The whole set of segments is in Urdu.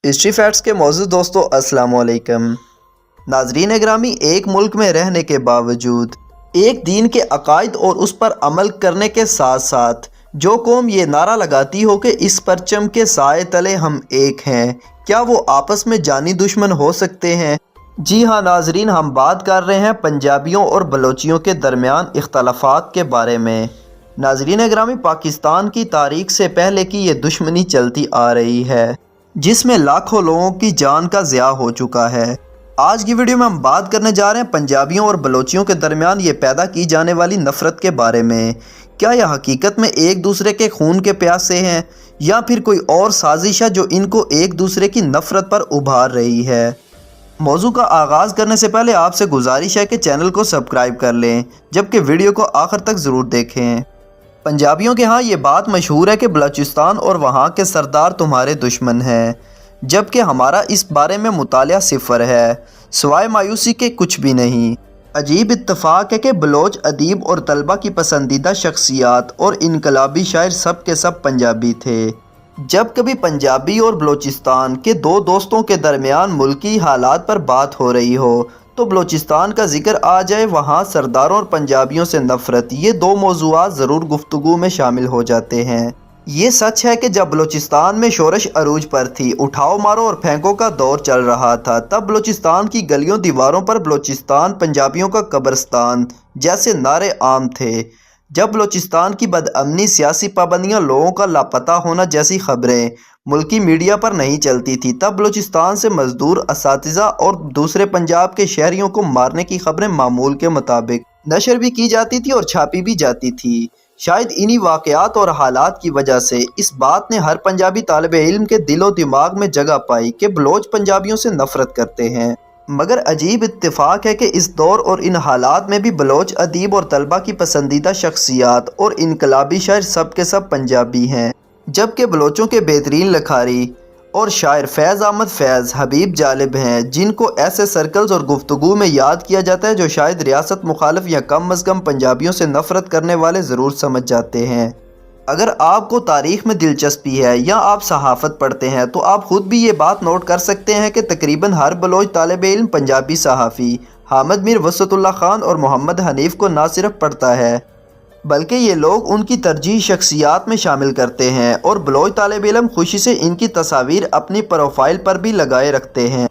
ہسٹری فیکٹس کے معزز دوستو السلام علیکم۔ ناظرین گرامی، ایک ملک میں رہنے کے باوجود ایک دین کے عقائد اور اس پر عمل کرنے کے ساتھ ساتھ جو قوم یہ نعرہ لگاتی ہو کہ اس پرچم کے سائے تلے ہم ایک ہیں، کیا وہ آپس میں جانی دشمن ہو سکتے ہیں؟ جی ہاں ناظرین، ہم بات کر رہے ہیں پنجابیوں اور بلوچیوں کے درمیان اختلافات کے بارے میں۔ ناظرین گرامی، پاکستان کی تاریخ سے پہلے کی یہ دشمنی چلتی آ رہی ہے جس میں لاکھوں لوگوں کی جان کا ضیاع ہو چکا ہے۔ آج کی ویڈیو میں ہم بات کرنے جا رہے ہیں پنجابیوں اور بلوچیوں کے درمیان یہ پیدا کی جانے والی نفرت کے بارے میں۔ کیا یہ حقیقت میں ایک دوسرے کے خون کے پیاسے ہیں یا پھر کوئی اور سازش ہے جو ان کو ایک دوسرے کی نفرت پر ابھار رہی ہے؟ موضوع کا آغاز کرنے سے پہلے آپ سے گزارش ہے کہ چینل کو سبسکرائب کر لیں، جبکہ ویڈیو کو آخر تک ضرور دیکھیں۔ پنجابیوں کے ہاں یہ بات مشہور ہے کہ بلوچستان اور وہاں کے سردار تمہارے دشمن ہیں، جبکہ ہمارا اس بارے میں مطالعہ صفر ہے، سوائے مایوسی کے کچھ بھی نہیں۔ عجیب اتفاق ہے کہ بلوچ ادیب اور طلبہ کی پسندیدہ شخصیات اور انقلابی شاعر سب کے سب پنجابی تھے۔ جب کبھی پنجابی اور بلوچستان کے دو دوستوں کے درمیان ملکی حالات پر بات ہو رہی ہو تو بلوچستان کا ذکر آ جائے، وہاں سرداروں اور پنجابیوں سے نفرت، یہ دو موضوعات ضرور گفتگو میں شامل ہو جاتے ہیں۔ یہ سچ ہے کہ جب بلوچستان میں شورش عروج پر تھی، اٹھاؤ مارو اور پھینکو کا دور چل رہا تھا، تب بلوچستان کی گلیوں دیواروں پر بلوچستان پنجابیوں کا قبرستان جیسے نعرے عام تھے۔ جب بلوچستان کی بدامنی، سیاسی پابندیاں، لوگوں کا لاپتہ ہونا جیسی خبریں ملکی میڈیا پر نہیں چلتی تھی، تب بلوچستان سے مزدور، اساتذہ اور دوسرے پنجاب کے شہریوں کو مارنے کی خبریں معمول کے مطابق نشر بھی کی جاتی تھی اور چھاپی بھی جاتی تھی۔ شاید انہی واقعات اور حالات کی وجہ سے اس بات نے ہر پنجابی طالب علم کے دل و دماغ میں جگہ پائی کہ بلوچ پنجابیوں سے نفرت کرتے ہیں۔ مگر عجیب اتفاق ہے کہ اس دور اور ان حالات میں بھی بلوچ ادیب اور طلبہ کی پسندیدہ شخصیات اور انقلابی شاعر سب کے سب پنجابی ہیں، جبکہ بلوچوں کے بہترین لکھاری اور شاعر فیض احمد فیض، حبیب جالب ہیں، جن کو ایسے سرکلز اور گفتگو میں یاد کیا جاتا ہے جو شاید ریاست مخالف یا کم از کم پنجابیوں سے نفرت کرنے والے ضرور سمجھ جاتے ہیں۔ اگر آپ کو تاریخ میں دلچسپی ہے یا آپ صحافت پڑھتے ہیں تو آپ خود بھی یہ بات نوٹ کر سکتے ہیں کہ تقریباً ہر بلوچ طالب علم پنجابی صحافی حامد میر وسعت اللہ خان اور محمد حنیف کو نہ صرف پڑھتا ہے بلکہ یہ لوگ ان کی ترجیحی شخصیات میں شامل کرتے ہیں، اور بلوچ طالب علم خوشی سے ان کی تصاویر اپنی پروفائل پر بھی لگائے رکھتے ہیں۔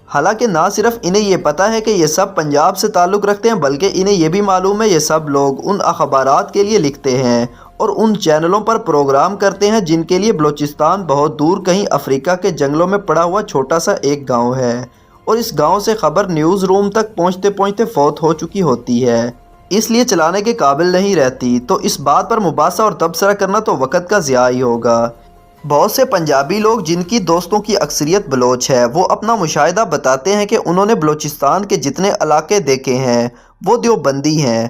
حالانکہ نہ صرف انہیں یہ پتہ ہے کہ یہ سب پنجاب سے تعلق رکھتے ہیں، بلکہ انہیں یہ بھی معلوم ہے یہ سب لوگ ان اخبارات کے لیے لکھتے ہیں اور ان چینلوں پر پروگرام کرتے ہیں جن کے لیے بلوچستان بہت دور کہیں افریقہ کے جنگلوں میں پڑا ہوا چھوٹا سا ایک گاؤں ہے، اور اس گاؤں سے خبر نیوز روم تک پہنچتے پہنچتے فوت ہو چکی ہوتی ہے، اس لیے چلانے کے قابل نہیں رہتی۔ تو اس بات پر مباحثہ اور تبصرہ کرنا تو وقت کا ضیاع ہی ہوگا۔ بہت سے پنجابی لوگ جن کی دوستوں کی اکثریت بلوچ ہے، وہ اپنا مشاہدہ بتاتے ہیں کہ انہوں نے بلوچستان کے جتنے علاقے دیکھے ہیں وہ دیوبندی ہیں،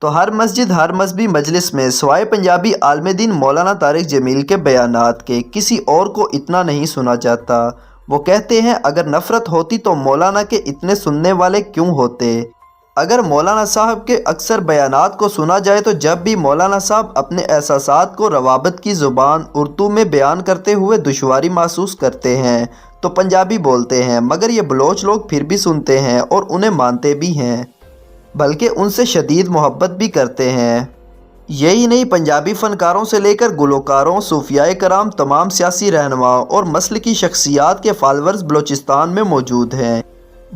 تو ہر مسجد، ہر مذہبی مجلس میں سوائے پنجابی عالم دین مولانا طارق جمیل کے بیانات کے کسی اور کو اتنا نہیں سنا جاتا۔ وہ کہتے ہیں اگر نفرت ہوتی تو مولانا کے اتنے سننے والے کیوں ہوتے؟ اگر مولانا صاحب کے اکثر بیانات کو سنا جائے تو جب بھی مولانا صاحب اپنے احساسات کو روابط کی زبان اردو میں بیان کرتے ہوئے دشواری محسوس کرتے ہیں تو پنجابی بولتے ہیں، مگر یہ بلوچ لوگ پھر بھی سنتے ہیں اور انہیں مانتے بھی ہیں، بلکہ ان سے شدید محبت بھی کرتے ہیں۔ یہی نہیں، پنجابی فنکاروں سے لے کر گلوکاروں، صوفیاء کرام، تمام سیاسی رہنماؤں اور مسلکی شخصیات کے فالورز بلوچستان میں موجود ہیں۔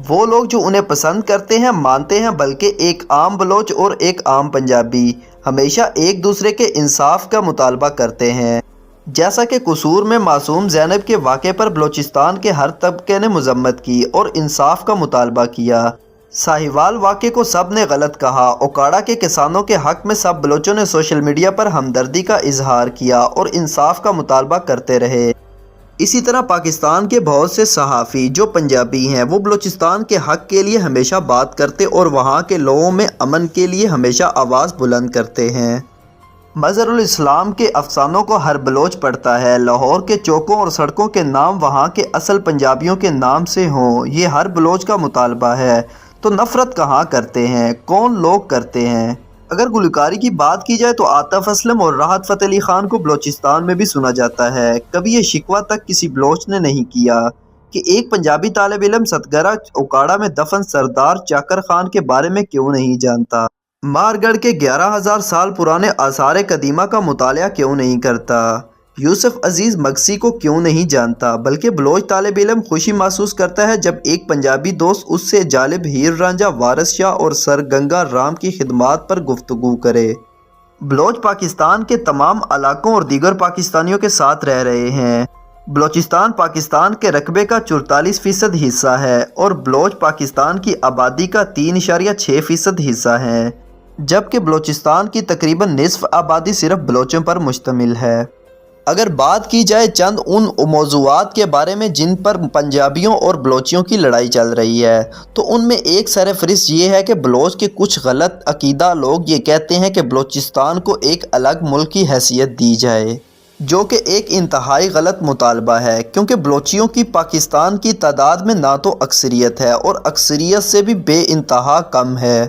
وہ لوگ جو انہیں پسند کرتے ہیں، مانتے ہیں، بلکہ ایک عام بلوچ اور ایک عام پنجابی ہمیشہ ایک دوسرے کے انصاف کا مطالبہ کرتے ہیں۔ جیسا کہ قصور میں معصوم زینب کے واقعے پر بلوچستان کے ہر طبقے نے مذمت کی اور انصاف کا مطالبہ کیا۔ ساہیوال واقعے کو سب نے غلط کہا، اوکاڑا کے کسانوں کے حق میں سب بلوچوں نے سوشل میڈیا پر ہمدردی کا اظہار کیا اور انصاف کا مطالبہ کرتے رہے۔ اسی طرح پاکستان کے بہت سے صحافی جو پنجابی ہیں وہ بلوچستان کے حق کے لیے ہمیشہ بات کرتے اور وہاں کے لوگوں میں امن کے لیے ہمیشہ آواز بلند کرتے ہیں۔ مظہر الاسلام کے افسانوں کو ہر بلوچ پڑھتا ہے، لاہور کے چوکوں اور سڑکوں کے نام وہاں کے اصل پنجابیوں کے نام سے ہوں، یہ ہر بلوچ کا مطالبہ ہے۔ تو نفرت کہاں کرتے ہیں، کون لوگ کرتے ہیں؟ اگر گلوکاری کی بات کی جائے تو عاطف اسلم اور راحت فتح علی خان کو بلوچستان میں بھی سنا جاتا ہے، کبھی یہ شکوہ تک کسی بلوچ نے نہیں کیا کہ ایک پنجابی طالب علم ستگرہ اوکاڑا میں دفن سردار چاکر خان کے بارے میں کیوں نہیں جانتا؟ مارگڑھ کے 11,000 سال پرانے آثار قدیمہ کا مطالعہ کیوں نہیں کرتا؟ یوسف عزیز مگسی کو کیوں نہیں جانتا؟ بلکہ بلوچ طالب علم خوشی محسوس کرتا ہے جب ایک پنجابی دوست اس سے جالب ہیر رانجھا، وارث شاہ اور سر گنگا رام کی خدمات پر گفتگو کرے۔ بلوچ پاکستان کے تمام علاقوں اور دیگر پاکستانیوں کے ساتھ رہ رہے ہیں۔ بلوچستان پاکستان کے رقبے کا 44% حصہ ہے اور بلوچ پاکستان کی آبادی کا 3.6% حصہ ہے، جبکہ بلوچستان کی تقریباً نصف آبادی صرف بلوچوں پر مشتمل ہے۔ اگر بات کی جائے چند ان موضوعات کے بارے میں جن پر پنجابیوں اور بلوچیوں کی لڑائی چل رہی ہے، تو ان میں ایک سرفہرست یہ ہے کہ بلوچ کے کچھ غلط عقیدہ لوگ یہ کہتے ہیں کہ بلوچستان کو ایک الگ ملک کی حیثیت دی جائے، جو کہ ایک انتہائی غلط مطالبہ ہے، کیونکہ بلوچیوں کی پاکستان کی تعداد میں نہ تو اکثریت ہے اور اکثریت سے بھی بے انتہا کم ہے۔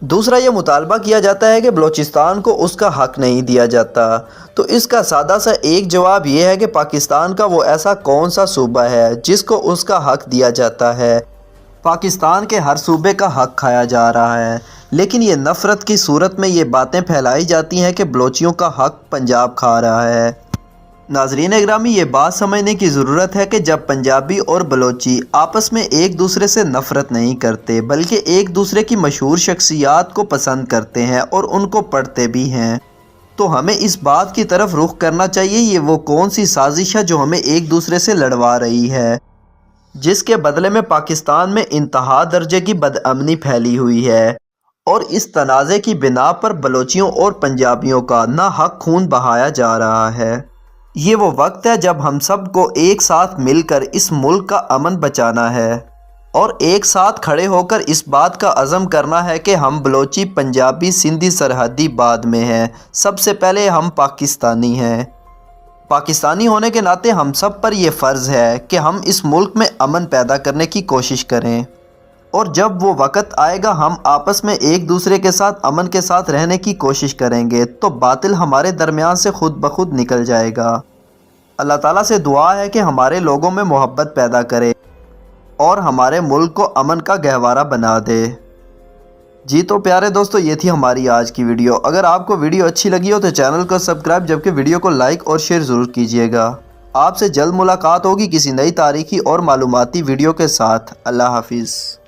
دوسرا یہ مطالبہ کیا جاتا ہے کہ بلوچستان کو اس کا حق نہیں دیا جاتا، تو اس کا سادہ سا ایک جواب یہ ہے کہ پاکستان کا وہ ایسا کون سا صوبہ ہے جس کو اس کا حق دیا جاتا ہے؟ پاکستان کے ہر صوبے کا حق کھایا جا رہا ہے، لیکن یہ نفرت کی صورت میں یہ باتیں پھیلائی جاتی ہیں کہ بلوچیوں کا حق پنجاب کھا رہا ہے۔ ناظرین اکرامی، یہ بات سمجھنے کی ضرورت ہے کہ جب پنجابی اور بلوچی آپس میں ایک دوسرے سے نفرت نہیں کرتے بلکہ ایک دوسرے کی مشہور شخصیات کو پسند کرتے ہیں اور ان کو پڑھتے بھی ہیں، تو ہمیں اس بات کی طرف رخ کرنا چاہیے یہ وہ کون سی سازش ہے جو ہمیں ایک دوسرے سے لڑوا رہی ہے، جس کے بدلے میں پاکستان میں انتہا درجے کی بدامنی پھیلی ہوئی ہے، اور اس تنازع کی بنا پر بلوچیوں اور پنجابیوں کا ناحق خون بہایا جا رہا ہے۔ یہ وہ وقت ہے جب ہم سب کو ایک ساتھ مل کر اس ملک کا امن بچانا ہے اور ایک ساتھ کھڑے ہو کر اس بات کا عزم کرنا ہے کہ ہم بلوچی، پنجابی، سندھی سرحدی بعد میں ہیں، سب سے پہلے ہم پاکستانی ہیں۔ پاکستانی ہونے کے ناطے ہم سب پر یہ فرض ہے کہ ہم اس ملک میں امن پیدا کرنے کی کوشش کریں، اور جب وہ وقت آئے گا ہم آپس میں ایک دوسرے کے ساتھ امن کے ساتھ رہنے کی کوشش کریں گے تو باطل ہمارے درمیان سے خود بخود نکل جائے گا۔ اللہ تعالیٰ سے دعا ہے کہ ہمارے لوگوں میں محبت پیدا کرے اور ہمارے ملک کو امن کا گہوارہ بنا دے۔ جی تو پیارے دوستو، یہ تھی ہماری آج کی ویڈیو۔ اگر آپ کو ویڈیو اچھی لگی ہو تو چینل کو سبسکرائب، جبکہ ویڈیو کو لائک اور شیئر ضرور کیجیے گا۔ آپ سے جلد ملاقات ہوگی کسی نئی تاریخی اور معلوماتی ویڈیو کے ساتھ۔ اللہ حافظ۔